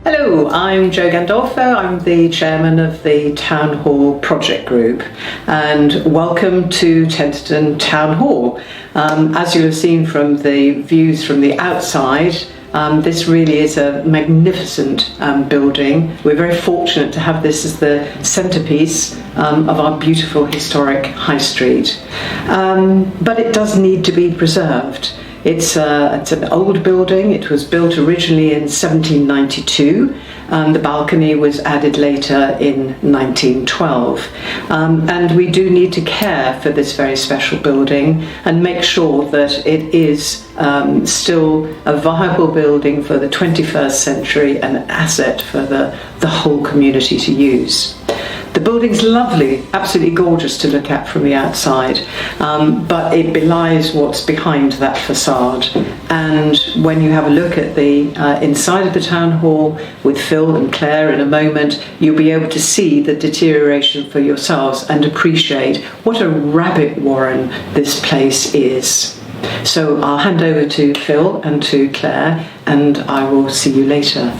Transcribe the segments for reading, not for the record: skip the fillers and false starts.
Hello, I'm Jo Gandolfo. I'm the chairman of the Town Hall Project Group, and welcome to Tenterden Town Hall. As you'll have seen from the views from the outside, this really is a magnificent building. We're very fortunate to have this as the centrepiece of our beautiful historic High Street. But it does need to be preserved. It's an old building. It was built originally in 1792. The balcony was added later in 1912. And we do need to care for this very special building and make sure that it is still a viable building for the 21st century and an asset for the whole community to use. The building's lovely, absolutely gorgeous to look at from the outside, but it belies what's behind that facade. And when you have a look at the inside of the town hall with Phil and Claire in a moment, you'll be able to see the deterioration for yourselves and appreciate what a rabbit warren this place is. So I'll hand over to Phil and to Claire, and I will see you later.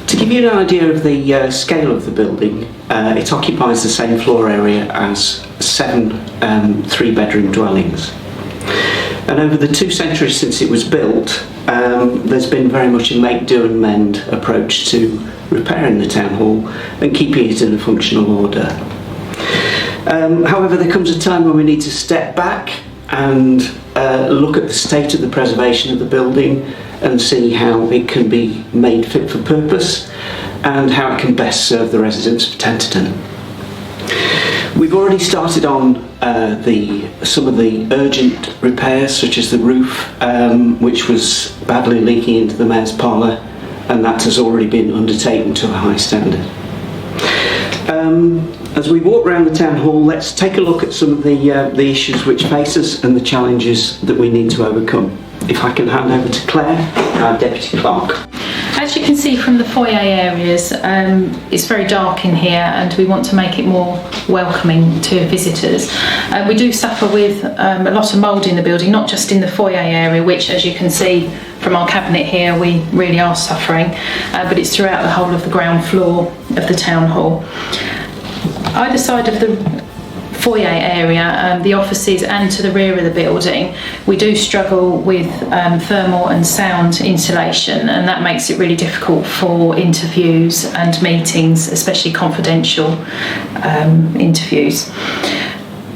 To give you an idea of the scale of the building, it occupies the same floor area as 7 3-bedroom dwellings. And over the 2 centuries since it was built, there's been very much a make do and mend approach to repairing the town hall and keeping it in a functional order. However, there comes a time when we need to step back and look at the state of the preservation of the building and see how it can be made fit for purpose and how it can best serve the residents of Tenterden. We've already started on some of the urgent repairs, such as the roof, which was badly leaking into the mayor's parlour, and that has already been undertaken to a high standard. As we walk around the town hall, let's take a look at some of the issues which face us and the challenges that we need to overcome. If I can hand over to Claire, our Deputy Clerk. As you can see from the foyer areas, it's very dark in here and we want to make it more welcoming to visitors. We do suffer with a lot of mould in the building, not just in the foyer area, which, as you can see from our cabinet here, we really are suffering, but it's throughout the whole of the ground floor of the town hall. Either side of the foyer area, the offices, and to the rear of the building, we do struggle with thermal and sound insulation, and that makes it really difficult for interviews and meetings, especially confidential interviews.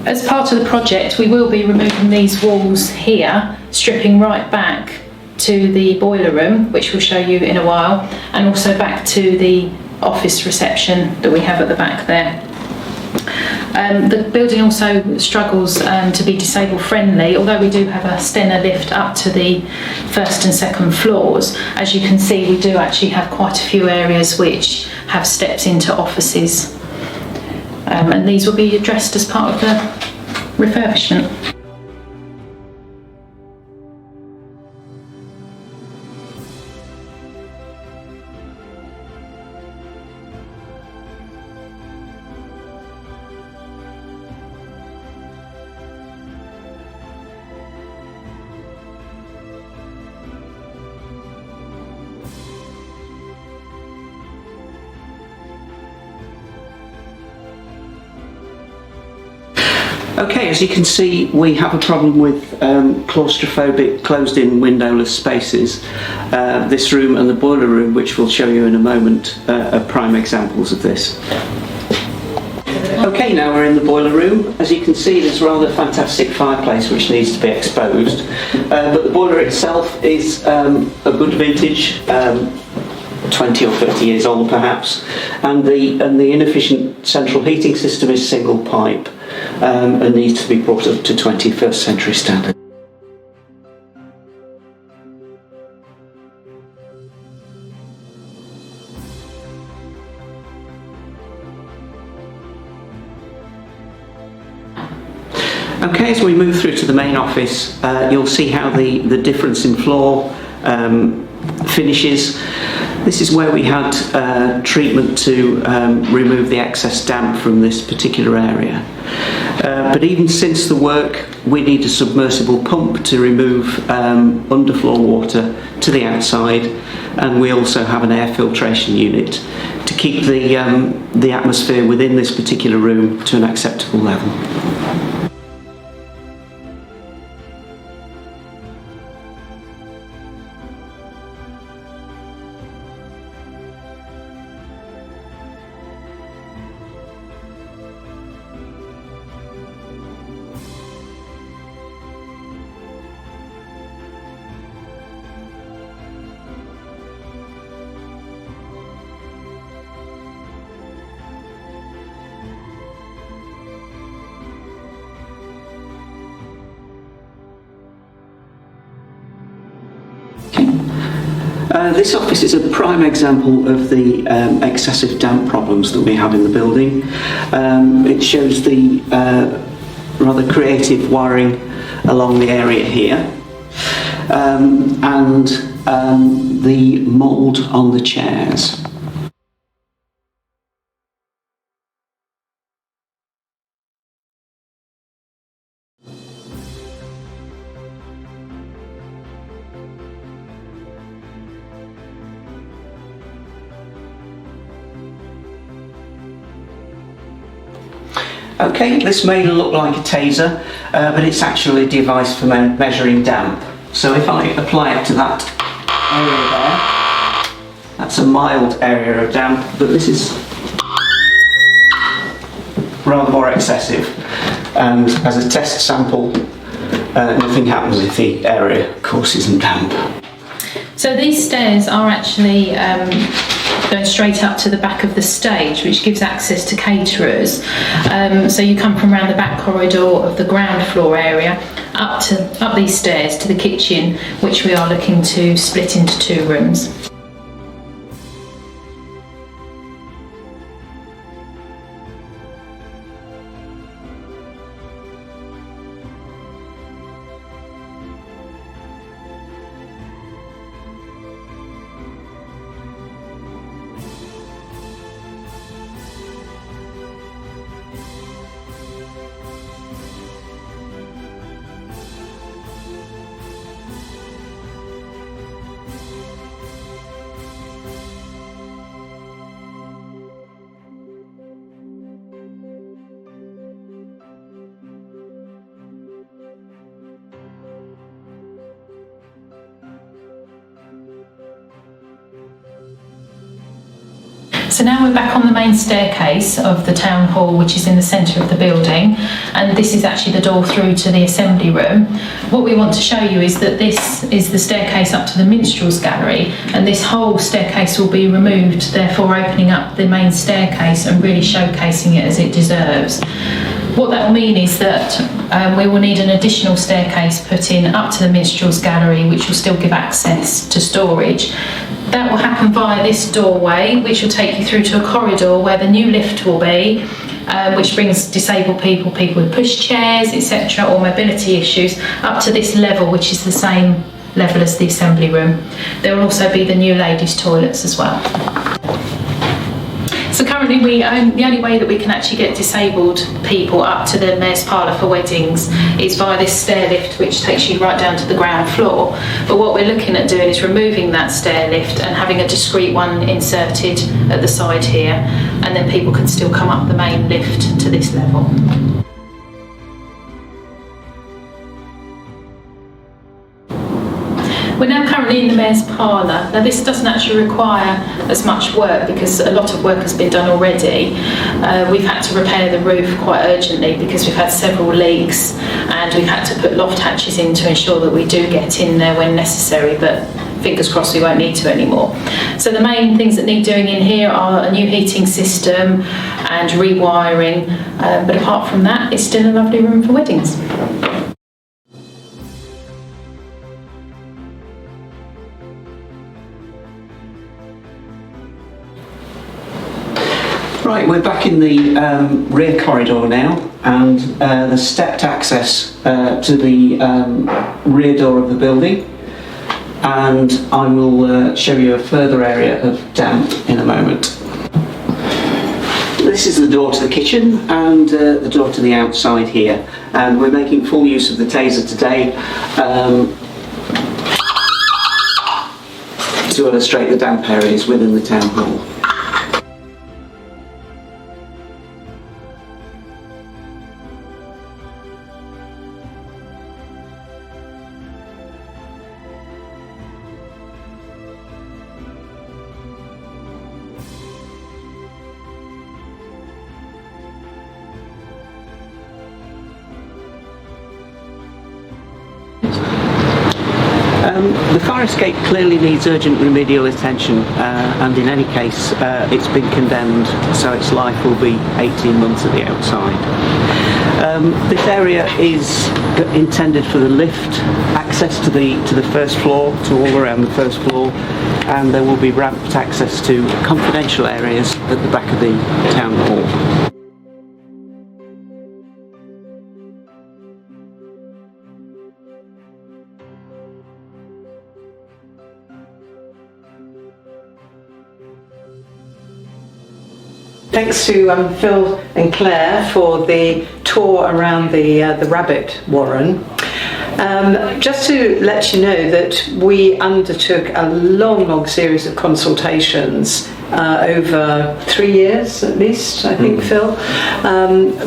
As part of the project, we will be removing these walls here, stripping right back to the boiler room, which we'll show you in a while, and also back to the office reception that we have at the back there. The building also struggles to be disabled friendly, although we do have a Stenner lift up to the 1st and 2nd floors. As you can see, we do actually have quite a few areas which have steps into offices, and these will be addressed as part of the refurbishment. Okay, as you can see, we have a problem with claustrophobic, closed-in, windowless spaces. This room and the boiler room, which we'll show you in a moment, are prime examples of this. Okay, now we're in the boiler room. As you can see, there's a rather fantastic fireplace which needs to be exposed, but the boiler itself is a good vintage, 20 or 30 years old perhaps, and the inefficient central heating system is single pipe and needs to be brought up to 21st century standard. Okay, as we move through to the main office, you'll see how the difference in floor finishes This is where we had treatment to remove the excess damp from this particular area. But even since the work, we need a submersible pump to remove underfloor water to the outside, and we also have an air filtration unit to keep the atmosphere within this particular room to an acceptable level. This office is a prime example of the excessive damp problems that we have in the building. It shows the rather creative wiring along the area here, and the mould on the chairs. Okay, this may look like a taser, but it's actually a device for measuring damp. So if I apply it to that area there, that's a mild area of damp, but this is rather more excessive. And as a test sample, nothing happens if the area, of course, isn't damp. So these stairs are actually going straight up to the back of the stage, which gives access to caterers. So you come from around the back corridor of the ground floor area up these stairs to the kitchen, which we are looking to split into 2 rooms. So now we're back on the main staircase of the town hall, which is in the centre of the building, and this is actually the door through to the assembly room. What we want to show you is that this is the staircase up to the minstrels gallery, and this whole staircase will be removed, therefore opening up the main staircase and really showcasing it as it deserves. What that will mean is that we will need an additional staircase put in up to the minstrels gallery, which will still give access to storage. That will happen via this doorway, which will take you through to a corridor where the new lift will be, which brings disabled people, people with push chairs, etc., or mobility issues, up to this level, which is the same level as the assembly room. There will also be the new ladies' toilets as well. So currently the only way that we can actually get disabled people up to the Mayor's Parlour for weddings is via this stair lift, which takes you right down to the ground floor. But what we're looking at doing is removing that stair lift and having a discreet one inserted at the side here, and then people can still come up the main lift to this level. We're now currently in the Mayor's Parlour. Now this doesn't actually require as much work because a lot of work has been done already. We've had to repair the roof quite urgently because we've had several leaks, and we've had to put loft hatches in to ensure that we do get in there when necessary, but fingers crossed we won't need to anymore. So the main things that need doing in here are a new heating system and rewiring, but apart from that, it's still a lovely room for weddings. Right, we're back in the rear corridor now, and the stepped access to the rear door of the building. and I will show you a further area of damp in a moment. This is the door to the kitchen and the door to the outside here, and we're making full use of the taser today to illustrate the damp areas within the town hall. The fire escape clearly needs urgent remedial attention, and in any case it's been condemned, so its life will be 18 months at the outside. This area is intended for the lift access to the first floor, to all around the first floor, and there will be ramped access to confidential areas at the back of the town hall. Thanks to Phil and Claire for the tour around the rabbit warren. Just to let you know that we undertook a long series of consultations over 3 years at least, I think, Phil,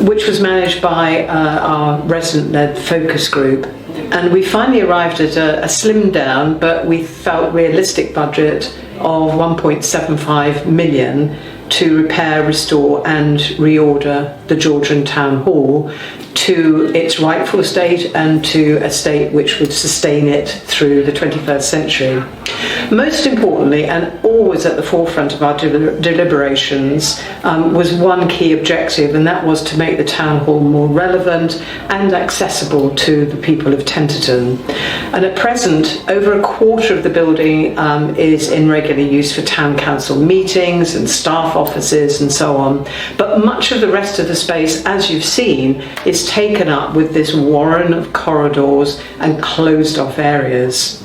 which was managed by our resident-led focus group. And we finally arrived at a slimmed down, but we felt realistic budget of 1.75 million to repair, restore and reorder the Georgian Town Hall to its rightful state and to a state which would sustain it through the 21st century. Most importantly, and always at the forefront of our deliberations, was one key objective, and that was to make the Town Hall more relevant and accessible to the people of Tenterden. And at present, over a quarter of the building is in regular use for town council meetings and staff offices and so on. But much of the rest of the space, as you've seen, is taken up with this warren of corridors and closed off areas.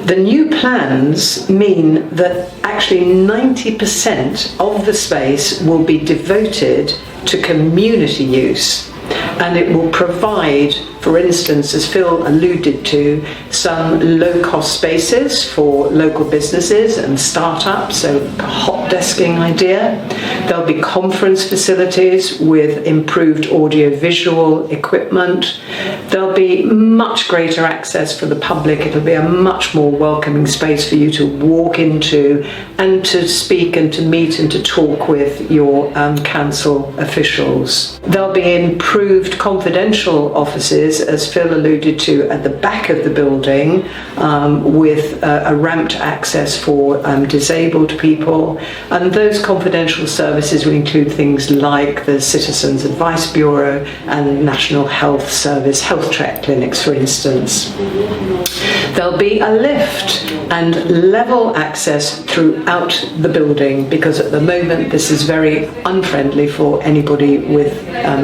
The new plans mean that actually 90% of the space will be devoted to community use, and it will provide, for instance, as Phil alluded to, some low-cost spaces for local businesses and startups, so a hot desking idea. There'll be conference facilities with improved audio-visual equipment. There'll be much greater access for the public. It'll be a much more welcoming space for you to walk into and to speak and to meet and to talk with your council officials. There'll be improved confidential offices, as Phil alluded to, at the back of the building, with a ramped access for disabled people. And those confidential services will include things like the Citizens Advice Bureau and National Health Service health check clinics, for instance. There'll be a lift and level access throughout the building, because at the moment this is very unfriendly for anybody with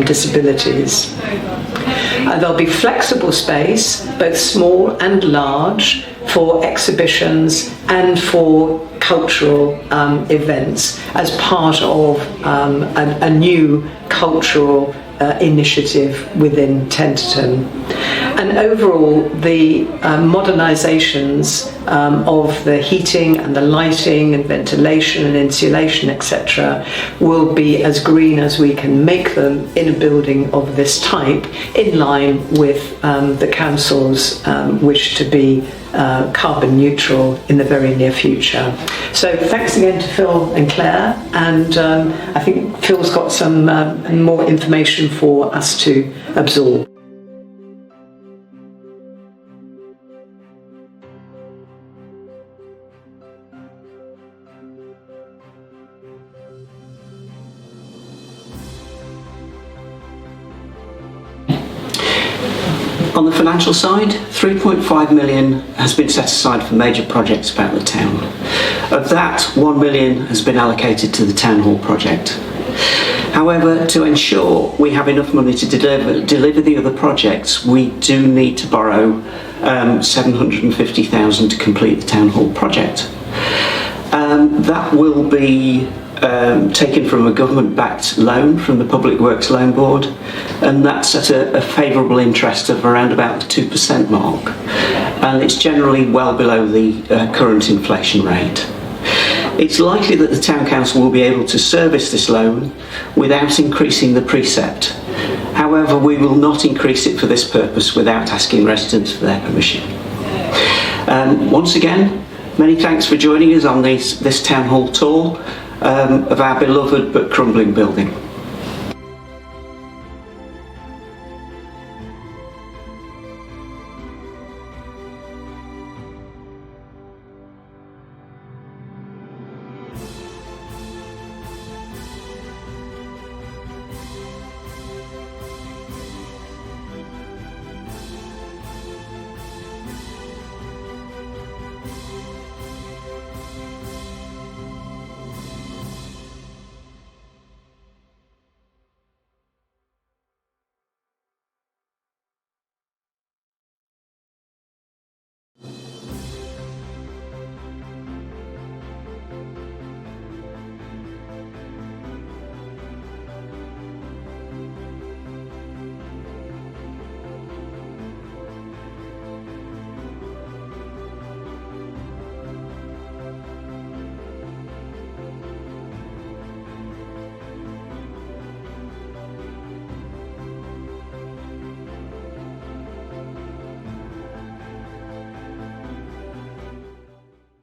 disabilities. There'll be flexible space, both small and large, for exhibitions and for cultural events as part of a new cultural initiative within Tenterden. And overall, the modernisations of the heating and the lighting and ventilation and insulation, etc., will be as green as we can make them in a building of this type, in line with the council's wish to be carbon neutral in the very near future. So thanks again to Phil and Claire, and I think Phil's got some more information for us to absorb. On the financial side, 3.5 million has been set aside for major projects about the town. Of that, 1 million has been allocated to the Town Hall project. However, to ensure we have enough money to deliver the other projects, we do need to borrow £750,000 to complete the Town Hall project. That will be taken from a government-backed loan from the Public Works Loan Board, and that's at a favourable interest of around about the 2% mark, and it's generally well below the current inflation rate. It's likely that the Town Council will be able to service this loan without increasing the precept. However, we will not increase it for this purpose without asking residents for their permission. Once again, many thanks for joining us on this Town Hall tour of our beloved but crumbling building.